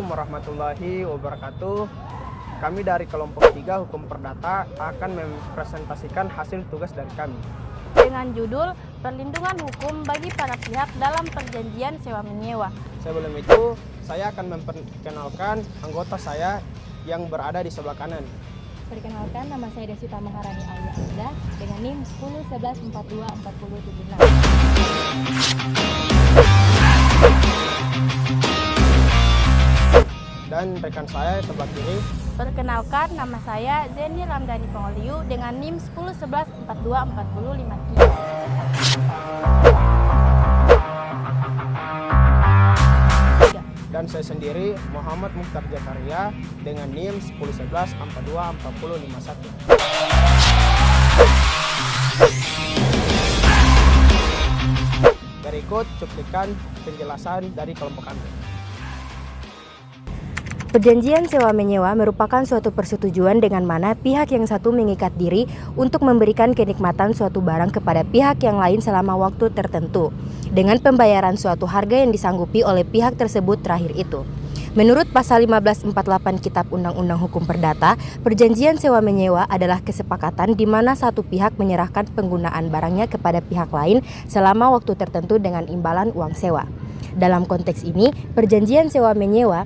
warahmatullahi wabarakatuh. Kami dari kelompok 3 Hukum Perdata akan mempresentasikan hasil tugas dari kami. Dengan judul Perlindungan Hukum bagi para pihak dalam perjanjian sewa menyewa. Sebelum itu, saya akan memperkenalkan anggota saya yang berada di sebelah kanan. Perkenalkan, nama saya Desita Maharani Alianda dengan NIM 1011424076. Dan rekan saya sebelah kiri. Perkenalkan, nama saya Zeni Ramdhani Pengoliu dengan NIM 1011424053. Dan saya sendiri, Muhammad Mukhtar Jakaria dengan NIM 1011424051. Berikut cuplikan penjelasan dari kelompok kami. Perjanjian sewa-menyewa merupakan suatu persetujuan dengan mana pihak yang satu mengikat diri untuk memberikan kenikmatan suatu barang kepada pihak yang lain selama waktu tertentu, dengan pembayaran suatu harga yang disanggupi oleh pihak tersebut terakhir itu. Menurut pasal 1548 Kitab Undang-Undang Hukum Perdata, perjanjian sewa-menyewa adalah kesepakatan di mana satu pihak menyerahkan penggunaan barangnya kepada pihak lain selama waktu tertentu dengan imbalan uang sewa. Dalam konteks ini, perjanjian sewa-menyewa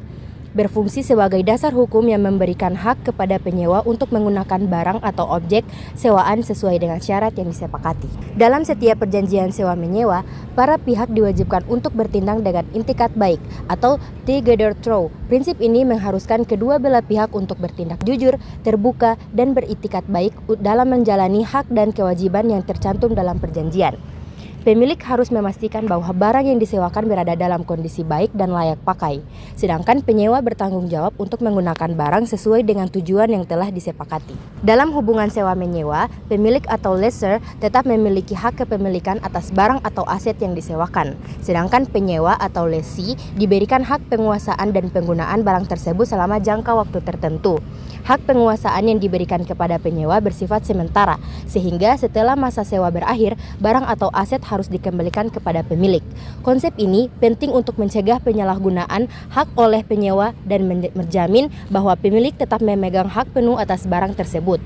berfungsi sebagai dasar hukum yang memberikan hak kepada penyewa untuk menggunakan barang atau objek sewaan sesuai dengan syarat yang disepakati. Dalam setiap perjanjian sewa-menyewa, para pihak diwajibkan untuk bertindak dengan intikat baik atau together through. Prinsip ini mengharuskan kedua belah pihak untuk bertindak jujur, terbuka, dan beritikat baik dalam menjalani hak dan kewajiban yang tercantum dalam perjanjian. Pemilik harus memastikan bahwa barang yang disewakan berada dalam kondisi baik dan layak pakai, sedangkan penyewa bertanggung jawab untuk menggunakan barang sesuai dengan tujuan yang telah disepakati. Dalam hubungan sewa-menyewa, pemilik atau lessor tetap memiliki hak kepemilikan atas barang atau aset yang disewakan, sedangkan penyewa atau lessee diberikan hak penguasaan dan penggunaan barang tersebut selama jangka waktu tertentu. Hak penguasaan yang diberikan kepada penyewa bersifat sementara, sehingga setelah masa sewa berakhir, barang atau aset harus dikembalikan kepada pemilik. Konsep ini penting untuk mencegah penyalahgunaan hak oleh penyewa dan menjamin bahwa pemilik tetap memegang hak penuh atas barang tersebut,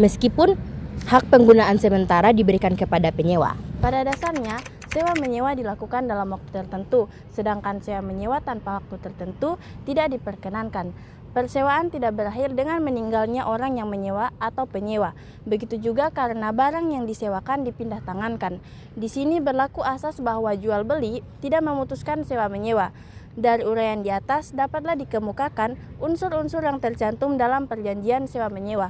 meskipun hak penggunaan sementara diberikan kepada penyewa. Pada dasarnya, sewa menyewa dilakukan dalam waktu tertentu, sedangkan sewa menyewa tanpa waktu tertentu tidak diperkenankan. Persewaan tidak berakhir dengan meninggalnya orang yang menyewa atau penyewa. Begitu juga karena barang yang disewakan dipindah tangankan. Di sini berlaku asas bahwa jual beli tidak memutuskan sewa menyewa. Dari uraian di atas dapatlah dikemukakan unsur-unsur yang tercantum dalam perjanjian sewa menyewa.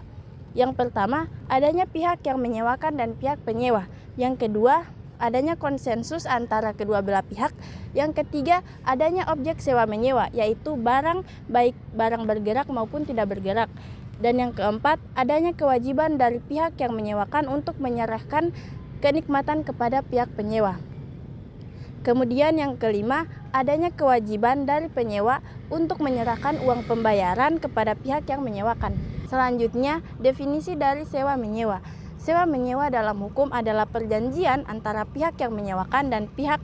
Yang pertama, adanya pihak yang menyewakan dan pihak penyewa. Yang kedua, adanya konsensus antara kedua belah pihak. Yang ketiga, adanya objek sewa menyewa, yaitu barang, baik barang bergerak maupun tidak bergerak. Dan yang keempat, adanya kewajiban dari pihak yang menyewakan untuk menyerahkan kenikmatan kepada pihak penyewa. Kemudian yang kelima, adanya kewajiban dari penyewa untuk menyerahkan uang pembayaran kepada pihak yang menyewakan. Selanjutnya, definisi dari sewa menyewa. Sewa menyewa dalam hukum adalah perjanjian antara pihak yang menyewakan dan pihak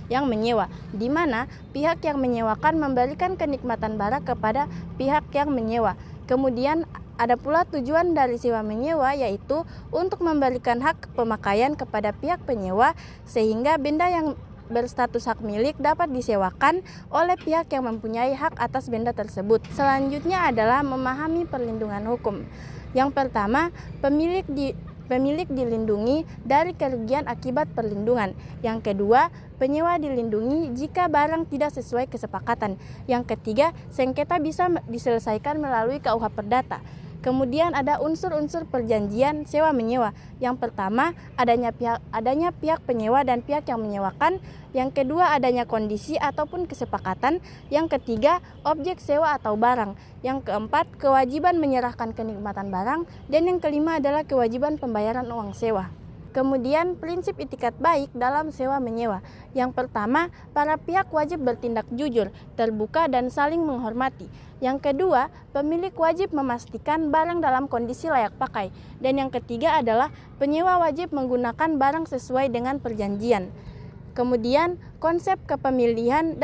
yang menyewa, di mana pihak yang menyewakan memberikan kenikmatan barang kepada pihak yang menyewa. Kemudian ada pula tujuan dari sewa menyewa, yaitu untuk memberikan hak pemakaian kepada pihak penyewa sehingga benda yang berstatus hak milik dapat disewakan oleh pihak yang mempunyai hak atas benda tersebut. Selanjutnya adalah memahami perlindungan hukum. Yang pertama, pemilik dilindungi dari kerugian akibat perlindungan. Yang kedua, penyewa dilindungi jika barang tidak sesuai kesepakatan. Yang ketiga, sengketa bisa diselesaikan melalui KUH Perdata. Kemudian ada unsur-unsur perjanjian sewa menyewa. Yang pertama, adanya pihak penyewa dan pihak yang menyewakan. Yang kedua, adanya kondisi ataupun kesepakatan. Yang ketiga, objek sewa atau barang. Yang keempat, kewajiban menyerahkan kenikmatan barang. Dan yang kelima adalah kewajiban pembayaran uang sewa. Kemudian prinsip itikat baik dalam sewa menyewa. Yang pertama, para pihak wajib bertindak jujur, terbuka, dan saling menghormati. Yang kedua, pemilik wajib memastikan barang dalam kondisi layak pakai. Dan yang ketiga adalah penyewa wajib menggunakan barang sesuai dengan perjanjian. Kemudian konsep kepemilikan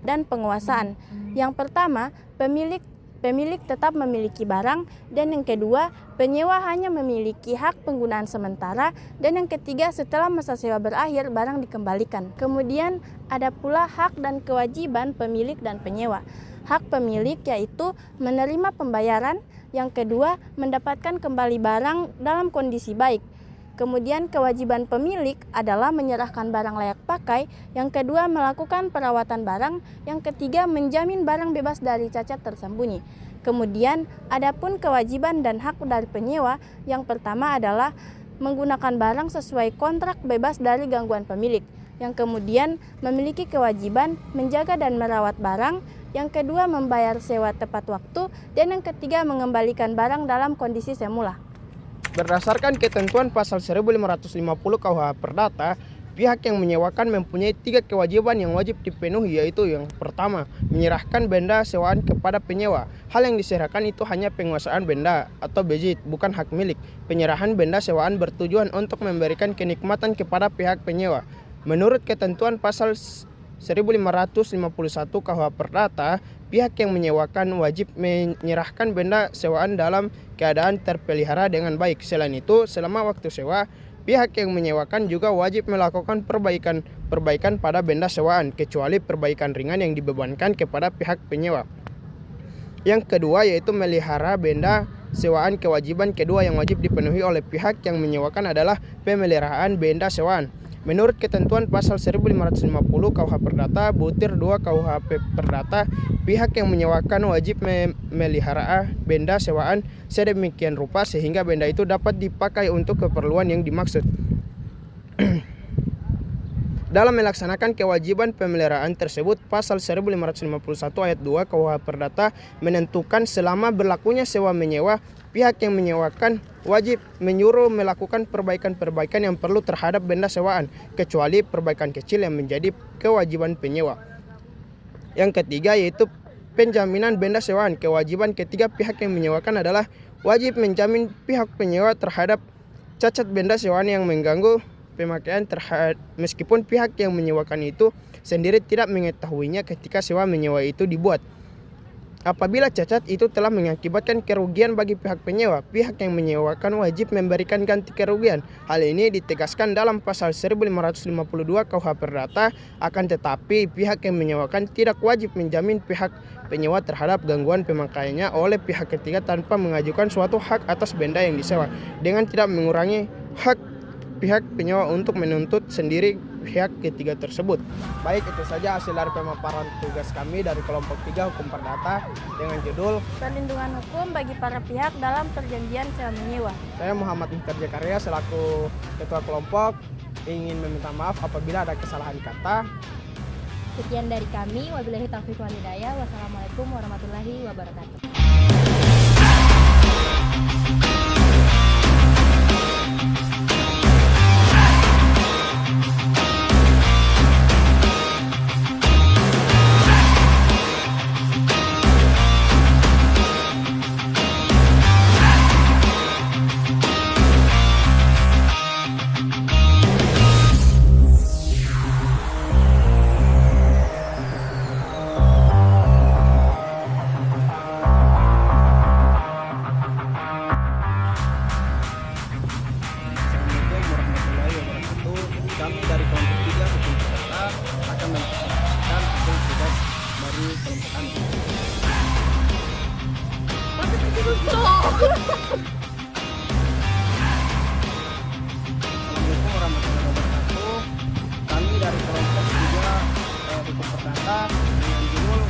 dan penguasaan. Yang pertama, pemilik tetap memiliki barang, dan yang kedua, penyewa hanya memiliki hak penggunaan sementara, dan yang ketiga, setelah masa sewa berakhir, barang dikembalikan. Kemudian ada pula hak dan kewajiban pemilik dan penyewa. Hak pemilik yaitu menerima pembayaran, yang kedua, mendapatkan kembali barang dalam kondisi baik. Kemudian kewajiban pemilik adalah menyerahkan barang layak pakai, yang kedua melakukan perawatan barang, yang ketiga menjamin barang bebas dari cacat tersembunyi. Kemudian adapun kewajiban dan hak dari penyewa, yang pertama adalah menggunakan barang sesuai kontrak bebas dari gangguan pemilik. Yang kemudian memiliki kewajiban menjaga dan merawat barang, yang kedua membayar sewa tepat waktu, dan yang ketiga mengembalikan barang dalam kondisi semula. Berdasarkan ketentuan pasal 1550 KUH Perdata, pihak yang menyewakan mempunyai 3 kewajiban yang wajib dipenuhi, yaitu yang pertama, menyerahkan benda sewaan kepada penyewa. Hal yang diserahkan itu hanya penguasaan benda atau bejit, bukan hak milik. Penyerahan benda sewaan bertujuan untuk memberikan kenikmatan kepada pihak penyewa. Menurut ketentuan pasal 1551 KUH Perdata, pihak yang menyewakan wajib menyerahkan benda sewaan dalam keadaan terpelihara dengan baik. Selain itu, selama waktu sewa, pihak yang menyewakan juga wajib melakukan perbaikan pada benda sewaan, kecuali perbaikan ringan yang dibebankan kepada pihak penyewa. Yang kedua yaitu melihara benda sewaan. Kewajiban kedua yang wajib dipenuhi oleh pihak yang menyewakan adalah pemeliharaan benda sewaan. Menurut ketentuan pasal 1550 KUH Perdata butir 2 KUHP Perdata, pihak yang menyewakan wajib memelihara benda sewaan sedemikian rupa sehingga benda itu dapat dipakai untuk keperluan yang dimaksud. Dalam melaksanakan kewajiban pemeliharaan tersebut, pasal 1551 ayat 2 KUH Perdata menentukan selama berlakunya sewa menyewa, pihak yang menyewakan wajib menyuruh melakukan perbaikan-perbaikan yang perlu terhadap benda sewaan, kecuali perbaikan kecil yang menjadi kewajiban penyewa. Yang ketiga yaitu penjaminan benda sewaan. Kewajiban ketiga pihak yang menyewakan adalah wajib menjamin pihak penyewa terhadap cacat benda sewaan yang mengganggu pemakaian meskipun pihak yang menyewakan itu sendiri tidak mengetahuinya ketika sewa menyewa itu dibuat. Apabila cacat itu telah mengakibatkan kerugian bagi pihak penyewa, pihak yang menyewakan wajib memberikan ganti kerugian. Hal ini ditegaskan dalam pasal 1552 KUH Perdata, akan tetapi pihak yang menyewakan tidak wajib menjamin pihak penyewa terhadap gangguan pemakaiannya oleh pihak ketiga tanpa mengajukan suatu hak atas benda yang disewa, dengan tidak mengurangi hak pihak penyewa untuk menuntut sendiri pihak ketiga tersebut. Baik, itu saja hasil dari pemaparan tugas kami dari kelompok 3 Hukum Perdata dengan judul Perlindungan hukum bagi para pihak dalam perjanjian sewa menyewa. Saya Muhammad Muhtar Jakarya selaku ketua kelompok ingin meminta maaf apabila ada kesalahan kata. Sekian dari kami. Wabillahi taufiq wal hidayah. Wassalamualaikum warahmatullahi wabarakatuh. Kami dari kelompok 3 Hukum Perdata akan mempresentasikan hasil tugas dari kelompok kami. Assalamualaikum warahmatullahi wabarakatuh. Kami dari kelompok 3 Hukum Perdata dengan judul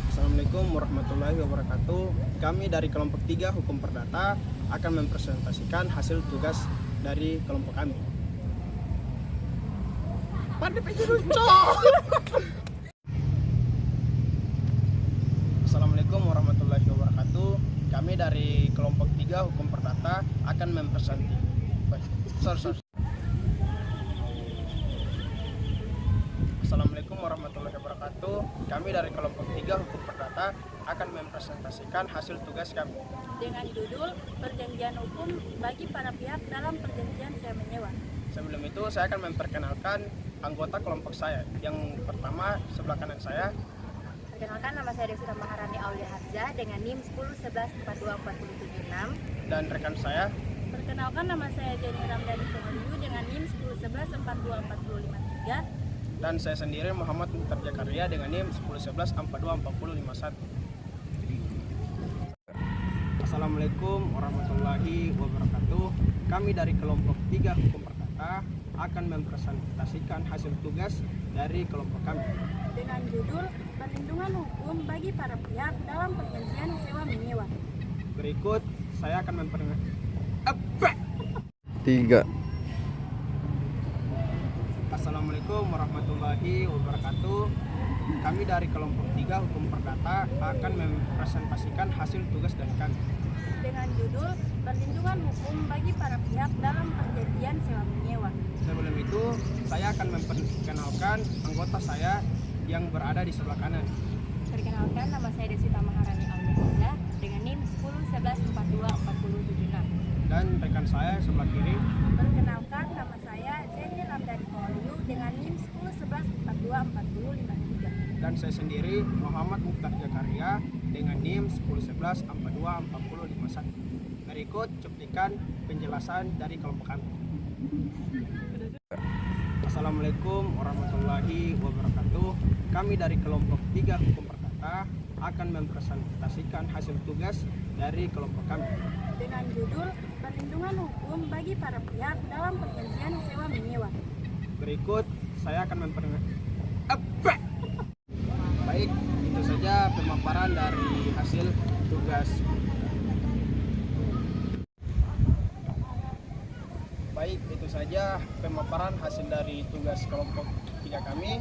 Assalamualaikum warahmatullahi wabarakatuh. Kami dari kelompok 3 Hukum Perdata akan mempresentasikan hasil tugas dari kelompok kami. Assalamualaikum warahmatullahi wabarakatuh. Kami dari kelompok 3 Hukum Perdata akan Assalamualaikum warahmatullahi wabarakatuh. wabarakatuh. Kami dari kelompok 3 Hukum Perdata akan mempresentasikan hasil tugas kami dengan judul Perjanjian Hukum bagi para pihak dalam perjanjian sewa menyewa. Sebelum itu saya akan memperkenalkan anggota kelompok saya. Yang pertama sebelah kanan saya. Perkenalkan, nama saya Desira Maharani Aulia Hamzah dengan NIM 1011424076. Dan rekan saya. Perkenalkan, nama saya Jenny Ramdhani Penghulu dengan NIM 1011424053. Dan saya sendiri Muhammad Mukhtar Jakaria dengan NIM 1011424051. Assalamualaikum warahmatullahi wabarakatuh. Kami dari kelompok 3 Hukum Perdata akan mempresentasikan hasil tugas dari kelompok kami dengan judul Perlindungan Hukum bagi para pihak dalam perjanjian sewa menyewa. Berikut saya akan memperkenalkan. 3. Assalamualaikum warahmatullahi wabarakatuh. Kami dari kelompok 3 Hukum Perdata akan mempresentasikan hasil tugas dari kami dengan judul Perlindungan Hukum bagi para pihak dalam perjanjian sewa menyewa. Sebelum itu, saya akan memperkenalkan anggota saya yang berada di sebelah kanan. Perkenalkan, nama saya Desita Maharani Aulia Hamzah dengan NIM 1011424076. Dan rekan saya sebelah kiri. Perkenalkan, nama saya Jenny Ramdhani Penghulu dengan NIM 1011424053. Dan saya sendiri Muhammad Mukhtar Jakaria dengan NIM 1011424051. Berikut cuplikan penjelasan dari kelompok kami. Assalamualaikum warahmatullahi wabarakatuh. Kami dari kelompok 3 Hukum Perdata akan mempresentasikan hasil tugas dari kelompok kami dengan judul Perlindungan Hukum bagi para pihak dalam perjanjian sewa menyewa. Berikut saya akan memperkenalkan. Baik, itu saja pemaparan dari hasil tugas. Baik, itu saja pemaparan hasil dari tugas kelompok 3 kami.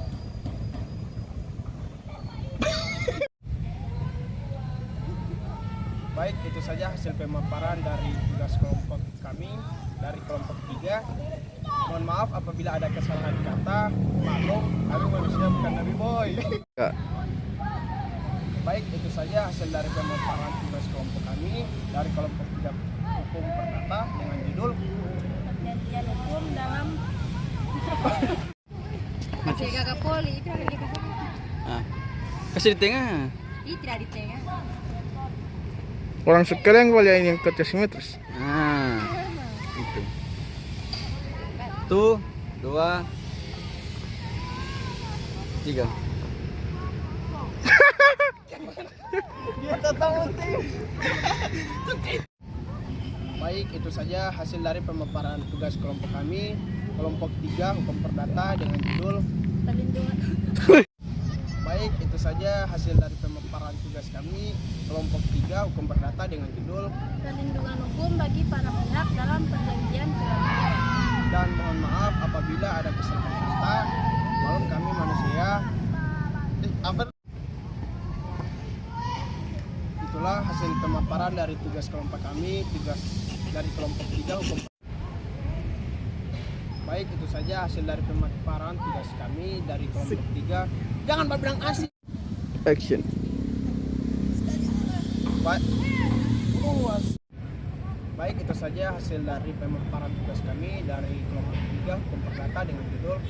Baik, itu saja hasil pemaparan dari tugas kelompok kami dari kelompok 3. Mohon maaf apabila ada kesalahan kata, maklum, kami manusia bukan Nabi Boy. Baik, itu saja hasil dari pemaparan tugas kelompok kami dari kelompok 3 Hukum Perdata dengan judul Perjanjian Hukum dalam Kakak Poli, itu ada di kakak. Kasih di tengah. Tidak di tengah. Orang sekarang boleh yang ke terus. Itu. 1, 2, 3. Baik, itu saja hasil dari pemaparan tugas kelompok kami, kelompok 3 Hukum Perdata dengan judul perlindungan. Baik, itu saja hasil dari pemaparan tugas kami, kelompok 3 Hukum Perdata dengan judul Perlindungan Hukum bagi para pihak dalam perjanjian sewa menyewa. dan mohon maaf apabila ada kesalahan kata, maklum kami manusia. Itulah hasil pemaparan dari tugas kelompok kami, tugas dari kelompok 3 Hukum. Baik, itu saja hasil dari pemaparan tugas kami dari kelompok 3. Jangan bilang asik. Action. Baik, itu saja hasil dari pemaparan tugas kami dari kelompok 3 Hukum Perdata dengan judul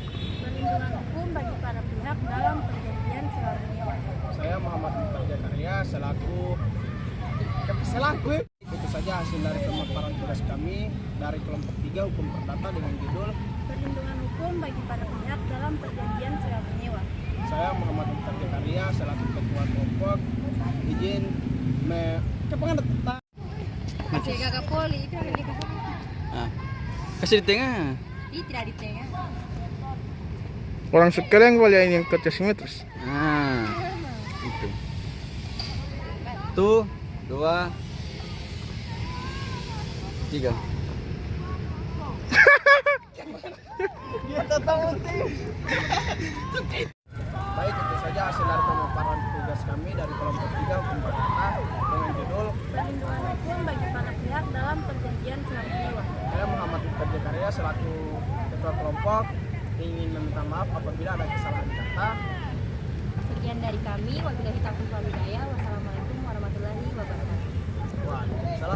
Perlindungan Hukum bagi para pihak dalam perjanjian sewa menyewa. Saya Muhammad Mukhtar Jakaria selaku itu saja hasil dari pemaparan tugas kami dari kelompok 3 Hukum Perdata dengan judul Perlindungan Hukum bagi para pihak dalam perjanjian sewa menyewa. Saya Muhammad Mukhtar Jakaria selaku ketua kelompok izin Kakak Poli, itu ada di kakak. Kasih di tengah. Tidak di tengah. Orang sekarang boleh yang ke terus. Itu. 1, 2, 3. Baik, itu saja hasil dari pemaparan tugas kami dari kelompok 3 Hukum Perdata dengan judul Perlindungan Hukum bagi para pihak dalam perjanjian sewa menyewa. Saya Muhammad Mukhtar Jakaria selaku ketua kelompok ingin meminta maaf apabila ada kesalahan kata. dari kami. Wabillahi taufiq wal hidayah.